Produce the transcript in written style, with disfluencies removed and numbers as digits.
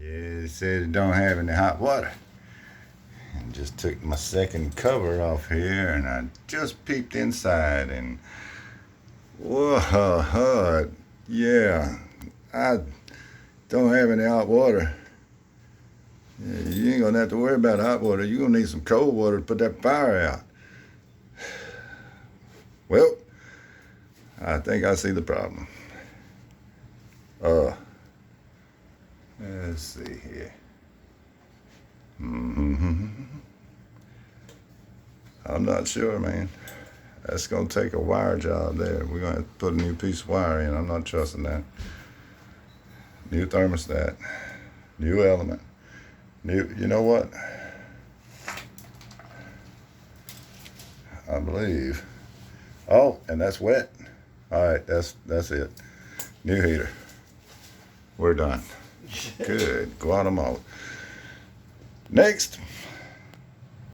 Yeah, it says it don't have any hot water. And just took my second cover off here, and I just peeked inside, and whoa, yeah, I don't have any hot water. Yeah, you ain't gonna have to worry about hot water. You're gonna need some cold water to put that fire out. Well, I think I see the problem. Uh, let's see here. I'm not sure, man. That's gonna take a wire job there. We're gonna have to put a new piece of wire in. I'm not trusting that. New thermostat, new element, new. You know what? I believe. Oh, and that's wet. All right, that's it. New heater. We're done. Good Guatemala. Next.